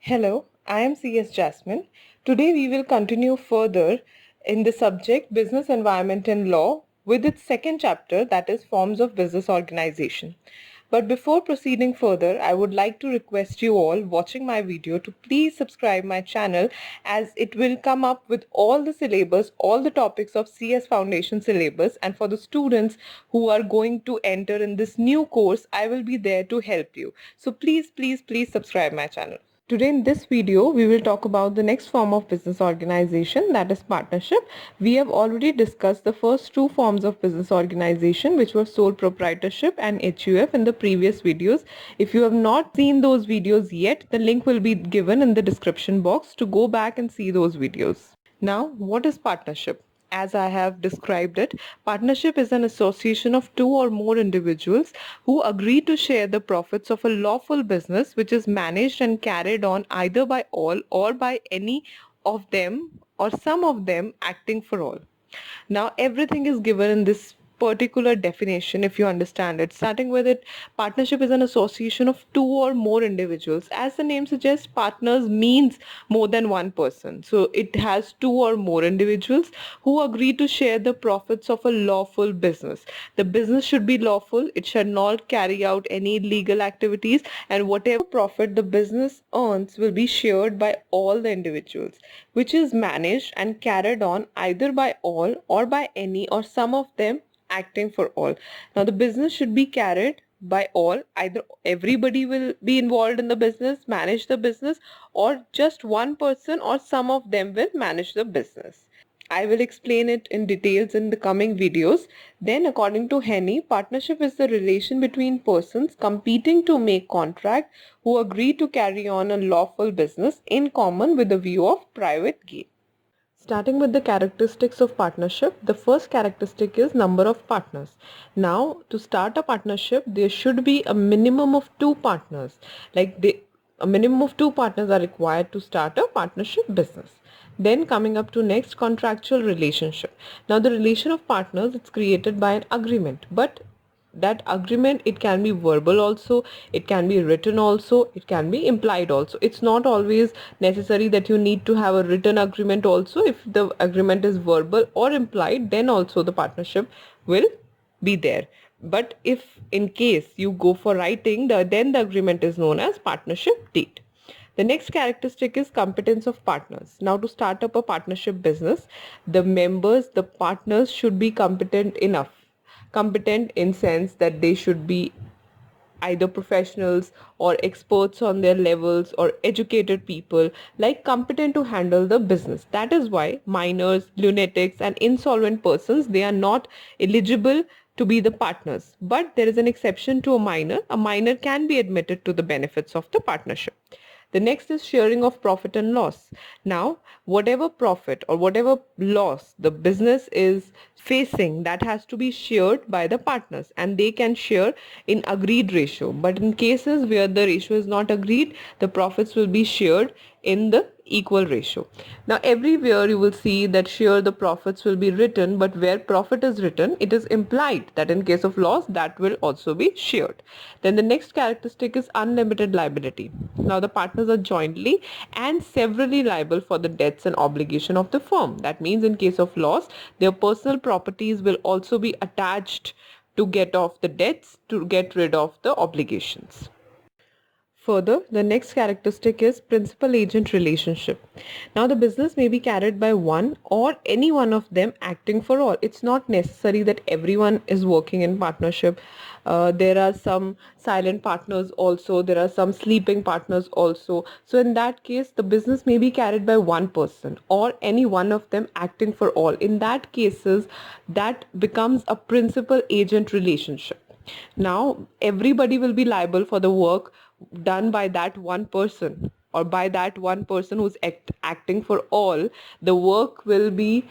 Hello, I am CS Jasmine. Today we will continue further in the subject Business Environment and Law with its second chapter, that is Forms of Business Organization. But before proceeding further, I would like to request you all watching my video to please subscribe my channel, as it will come up with all the syllabus, all the topics of CS Foundation syllabus, and for the students who are going to enter in this new course, I will be there to help you. So please subscribe my channel. Today in this video, we will talk about the next form of business organization, that is partnership. We have already discussed the first two forms of business organization, which were sole proprietorship and HUF, in the previous videos. If you have not seen those videos yet, the link will be given in the description box to go back and see those videos. Now, what is partnership? As I have described it, partnership is an association of two or more individuals who agree to share the profits of a lawful business which is managed and carried on either by all or by any of them or some of them acting for all. Now, everything is given in this particular definition if you understand it. Starting with it, partnership is an association of two or more individuals. As the name suggests, partners means more than one person. So it has two or more individuals who agree to share the profits of a lawful business. The business should be lawful, it should not carry out any illegal activities, and whatever profit the business earns will be shared by all the individuals, which is managed and carried on either by all or by any or some of them acting for all. Now, the business should be carried by all, either everybody will be involved in the business, manage the business, or just one person or some of them will manage the business. I will explain it in details in the coming videos. Then, according to Henny, partnership is the relation between persons competing to make contract who agree to carry on a lawful business in common with a view of private gain. Starting with the characteristics of partnership, the first characteristic is number of partners. Now, to start a partnership, there should be a minimum of two partners. A minimum of two partners are required to start a partnership business. Then coming up to next, contractual relationship. Now, the relation of partners, it's created by an agreement, but that agreement, it can be verbal also, it can be written also, it can be implied also. It's not always necessary that you need to have a written agreement also. If the agreement is verbal or implied, then also the partnership will be there. But if in case you go for writing, then the agreement is known as partnership deed. The next characteristic is competence of partners. Now, to start up a partnership business, the members, the partners should be competent enough. Competent in sense that they should be either professionals or experts on their levels or educated people, like competent to handle the business. That is why minors, lunatics and insolvent persons, they are not eligible to be the partners. But there is an exception to a minor. A minor can be admitted to the benefits of the partnership. The next is sharing of profit and loss. Now, whatever profit or whatever loss the business is facing, that has to be shared by the partners, and they can share in agreed ratio. But in cases where the ratio is not agreed, the profits will be shared in the equal ratio. Now, everywhere you will see that share the profits will be written, but where profit is written, it is implied that in case of loss, that will also be shared. Then the next characteristic is unlimited liability. Now, the partners are jointly and severally liable for the debts and obligation of the firm. That means in case of loss, their personal properties will also be attached to get off the debts, to get rid of the obligations. Further, the next characteristic is principal-agent relationship. Now, the business may be carried by one or any one of them acting for all. It's not necessary that everyone is working in partnership. There are some silent partners also. There are some sleeping partners also. So, in that case, the business may be carried by one person or any one of them acting for all. In that cases, that becomes a principal-agent relationship. Now, everybody will be liable for the work done by that one person, or by that one person who's acting for all. The work will be,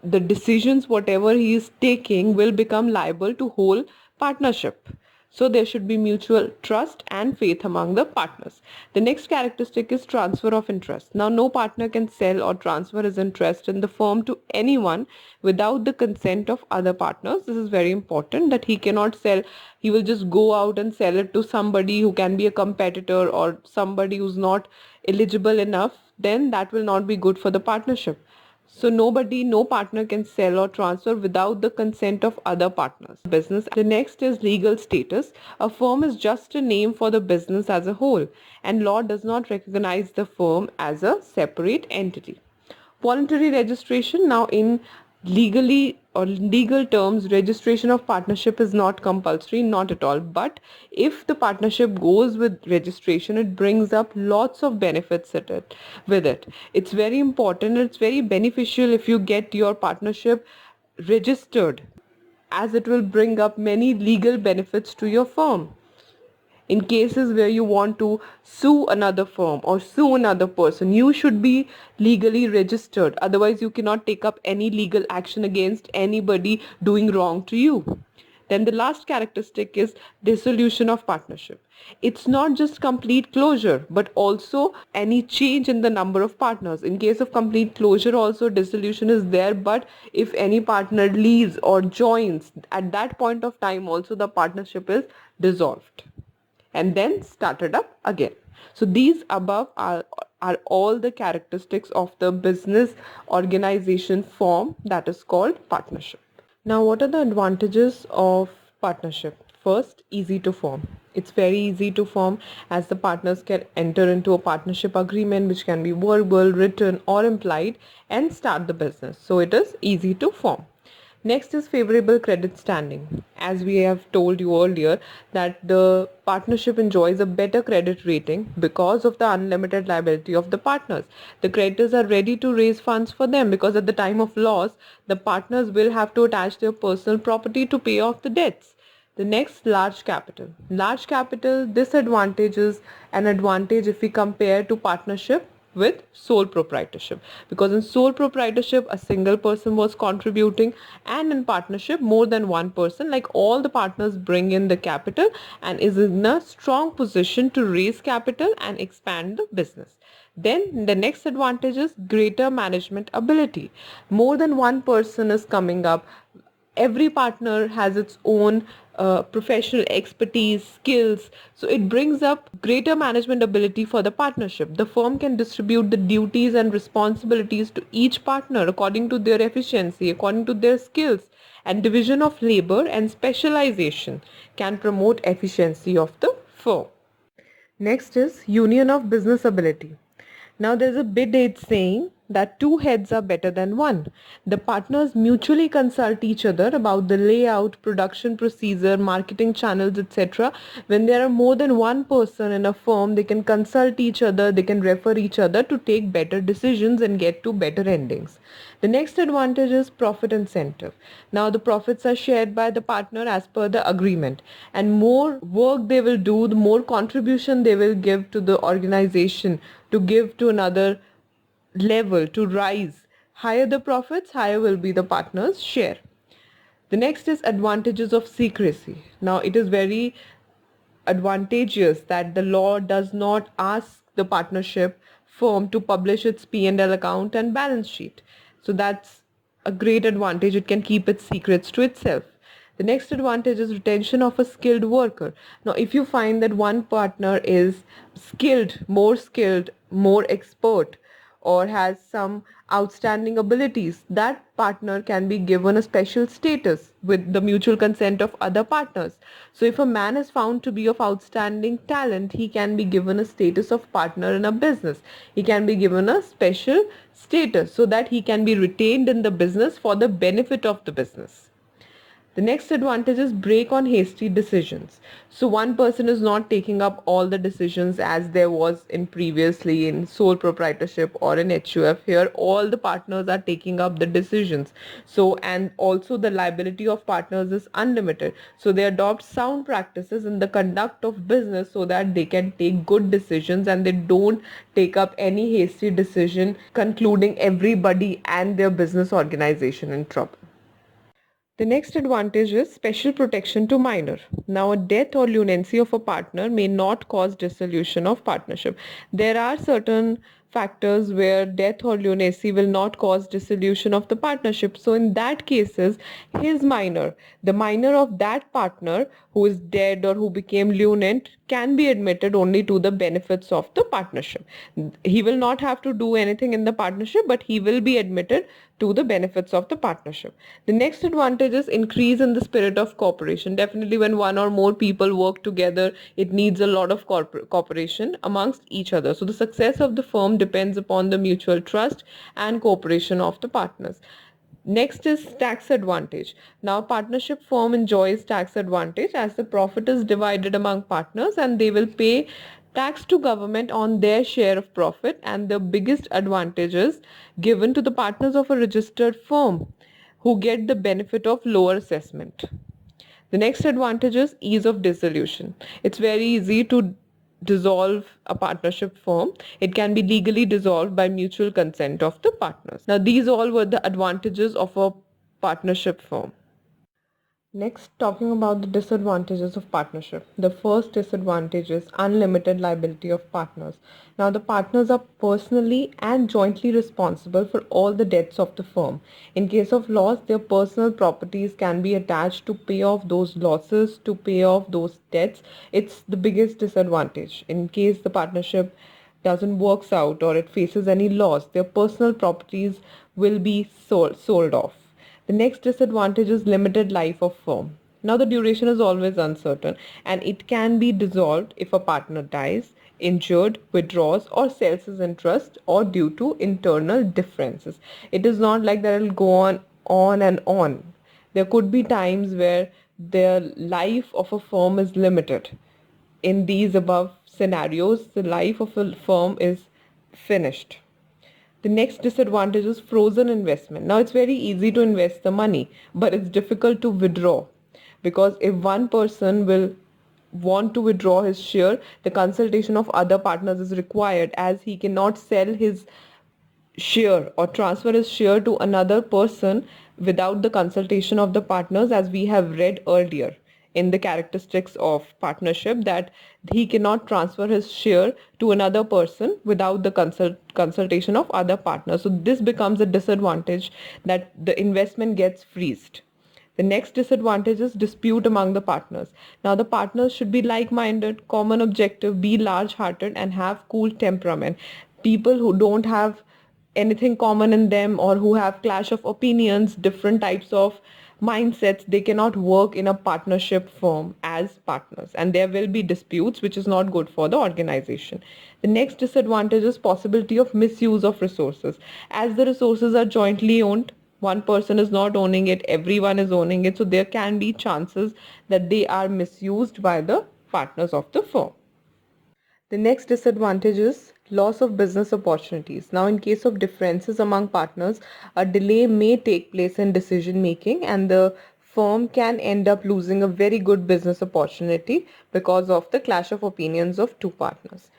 the decisions whatever he is taking will become liable to whole partnership. So there should be mutual trust and faith among the partners. The next characteristic is transfer of interest. Now, no partner can sell or transfer his interest in the firm to anyone without the consent of other partners. This is very important, that he cannot sell. He will just go out and sell it to somebody who can be a competitor or somebody who's not eligible enough. Then that will not be good for the partnership. So no partner can sell or transfer without the consent of other partners. Business. The next is legal status. A firm is just a name for the business as a whole, and law does not recognize the firm as a separate entity. Voluntary registration. Now, in legally or legal terms, registration of partnership is not compulsory, not at all. But if the partnership goes with registration, it brings up lots of benefits with it. It's very important. It's very beneficial if you get your partnership registered, as it will bring up many legal benefits to your firm. In cases where you want to sue another firm or sue another person, you should be legally registered. Otherwise, you cannot take up any legal action against anybody doing wrong to you. Then the last characteristic is dissolution of partnership. It's not just complete closure, but also any change in the number of partners. In case of complete closure, also dissolution is there, but if any partner leaves or joins, at that point of time also the partnership is dissolved and then started up again. So these above are all the characteristics of the business organization form that is called partnership. Now, what are the advantages of partnership? First, easy to form. It's very easy to form, as the partners can enter into a partnership agreement which can be verbal, written or implied, and start the business. So it is easy to form. Next is favorable credit standing. As we have told you earlier, that the partnership enjoys a better credit rating because of the unlimited liability of the partners. The creditors are ready to raise funds for them because at the time of loss, the partners will have to attach their personal property to pay off the debts. The next, large capital. Large capital disadvantage is an advantage if we compare to partnership with sole proprietorship, because in sole proprietorship a single person was contributing, and in partnership more than one person, like all the partners bring in the capital and is in a strong position to raise capital and expand the business. Then the next advantage is greater management ability. More than one person is coming up. Every partner has its own professional expertise, skills. So it brings up greater management ability for the partnership. The firm can distribute the duties and responsibilities to each partner according to their efficiency, according to their skills. And division of labor and specialization can promote efficiency of the firm. Next is union of business ability. Now there's a bid aid saying that two heads are better than one. The partners mutually consult each other about the layout, production procedure, marketing channels, etc. When there are more than one person in a firm, they can consult each other, they can refer each other to take better decisions and get to better endings. The next advantage is profit incentive. Now the profits are shared by the partner as per the agreement, and more work they will do, the more contribution they will give to the organization, to give to another level, to rise. Higher the profits, higher will be the partner's share. The next is advantages of secrecy. Now it is very advantageous that the law does not ask the partnership firm to publish its P&L account and balance sheet. So that's a great advantage. It can keep its secrets to itself. The next advantage is retention of a skilled worker. Now, if you find that one partner is skilled, more expert, or has some outstanding abilities, that partner can be given a special status with the mutual consent of other partners. So if a man is found to be of outstanding talent, he can be given a status of partner in a business. He can be given a special status so that he can be retained in the business for the benefit of the business. The next advantage is break on hasty decisions. So one person is not taking up all the decisions as there was in previously in sole proprietorship or in HUF. Here all the partners are taking up the decisions. So, and also the liability of partners is unlimited. So they adopt sound practices in the conduct of business so that they can take good decisions and they don't take up any hasty decision concluding everybody and their business organization in trouble. The next advantage is special protection to minor. Now, a death or lunacy of a partner may not cause dissolution of partnership. There are certain factors where death or lunacy will not cause dissolution of the partnership. So, in that cases, his minor, the minor of that partner who is dead or who became lunate, can be admitted only to the benefits of the partnership. He will not have to do anything in the partnership, but he will be admitted to the benefits of the partnership. The next advantage is increase in the spirit of cooperation. Definitely when one or more people work together, it needs a lot of cooperation amongst each other. So the success of the firm depends upon the mutual trust and cooperation of the partners. Next is tax advantage. Now, partnership firm enjoys tax advantage as the profit is divided among partners and they will pay tax to government on their share of profit, and the biggest advantage is given to the partners of a registered firm who get the benefit of lower assessment. The next advantage is ease of dissolution. It's very easy to dissolve a partnership firm. It can be legally dissolved by mutual consent of the partners. Now, these all were the advantages of a partnership firm. Next, talking about the disadvantages of partnership. The first disadvantage is unlimited liability of partners. Now, the partners are personally and jointly responsible for all the debts of the firm. In case of loss, their personal properties can be attached to pay off those losses, to pay off those debts. It's the biggest disadvantage. In case the partnership doesn't works out or it faces any loss, their personal properties will be sold off. The next disadvantage is limited life of firm. Now the duration is always uncertain and it can be dissolved if a partner dies, injured, withdraws or sells his interest or due to internal differences. It is not like that it will go on and on. There could be times where the life of a firm is limited. In these above scenarios, the life of a firm is finished. The next disadvantage is frozen investment. Now it's very easy to invest the money, but it's difficult to withdraw because if one person will want to withdraw his share, the consultation of other partners is required as he cannot sell his share or transfer his share to another person without the consultation of the partners, as we have read earlier in the characteristics of partnership, that he cannot transfer his share to another person without the consultation of other partners. So this becomes a disadvantage, that the investment gets freezed. The next disadvantage is dispute among the partners. Now the partners should be like-minded, common objective, be large-hearted and have cool temperament. People who don't have anything common in them or who have clash of opinions, different types of mindsets, they cannot work in a partnership firm as partners, and there will be disputes, which is not good for the organization. The next disadvantage is possibility of misuse of resources. As the resources are jointly owned, one person is not owning it, everyone is owning it, so there can be chances that they are misused by the partners of the firm. The next disadvantage is loss of business opportunities. Now, in case of differences among partners, a delay may take place in decision making and the firm can end up losing a very good business opportunity because of the clash of opinions of two partners.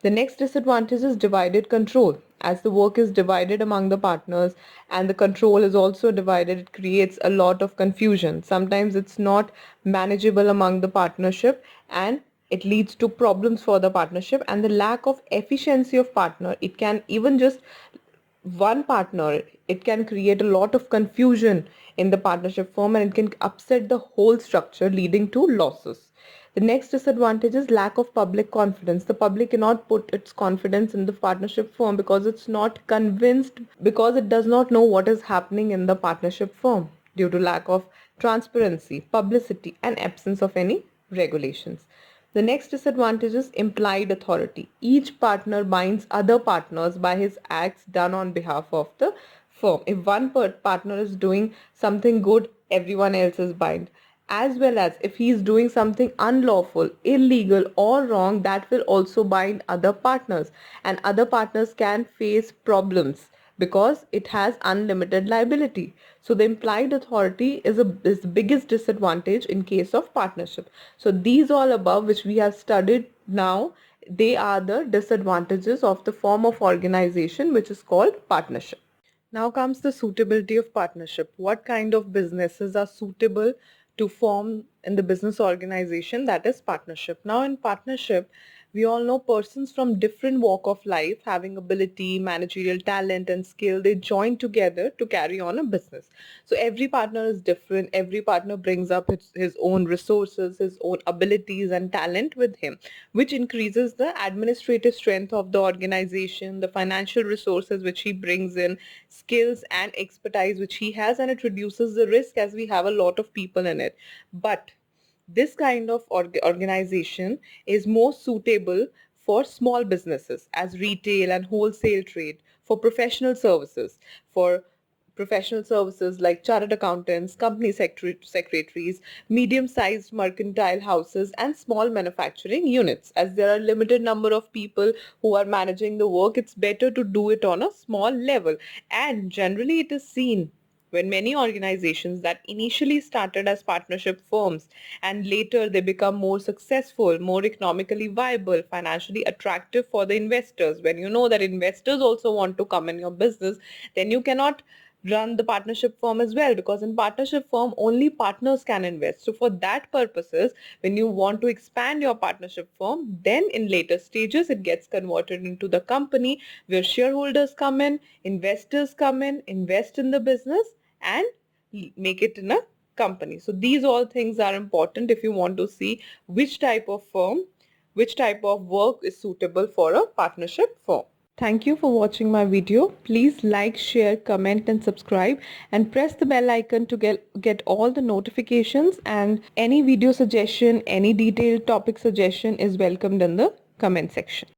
The next disadvantage is divided control. As the work is divided among the partners and the control is also divided, it creates a lot of confusion. Sometimes it's not manageable among the partnership and it leads to problems for the partnership, and the lack of efficiency of partner, it can even just one partner, it can create a lot of confusion in the partnership firm and it can upset the whole structure, leading to losses. The next disadvantage is lack of public confidence. The public cannot put its confidence in the partnership firm because it's not convinced, because it does not know what is happening in the partnership firm due to lack of transparency, publicity and absence of any regulations. The next disadvantage is implied authority. Each partner binds other partners by his acts done on behalf of the firm. If one partner is doing something good, everyone else is bind. As well as if he is doing something unlawful, illegal or wrong, that will also bind other partners. And other partners can face problems because it has unlimited liability. So the implied authority is the biggest disadvantage in case of partnership. So these all above which we have studied now, they are the disadvantages of the form of organization which is called partnership. Now comes the suitability of partnership. What kind of businesses are suitable to form in the business organization, that is partnership. Now in partnership, we all know persons from different walk of life having ability, managerial talent and skill, they join together to carry on a business. So every partner is different. Every partner brings up his own resources, his own abilities and talent with him, which increases the administrative strength of the organization, the financial resources which he brings in, skills and expertise which he has, and it reduces the risk as we have a lot of people in it. But this kind of organization is more suitable for small businesses as retail and wholesale trade, for professional services like chartered accountants, company secretaries, medium-sized mercantile houses, and small manufacturing units. As there are limited number of people who are managing the work, it's better to do it on a small level. And generally, it is seen when many organizations that initially started as partnership firms and later they become more successful, more economically viable, financially attractive for the investors. When you know that investors also want to come in your business, then you cannot run the partnership firm as well, because in partnership firm only partners can invest. So for that purposes, when you want to expand your partnership firm, then in later stages it gets converted into the company where shareholders come in, investors come in, invest in the business and make it in a company. So these all things are important if you want to see which type of firm, which type of work is suitable for a partnership firm. Thank you for watching my video. Please like, share, comment and subscribe and press the bell icon to get all the notifications, and any video suggestion, any detailed topic suggestion is welcomed in the comment section.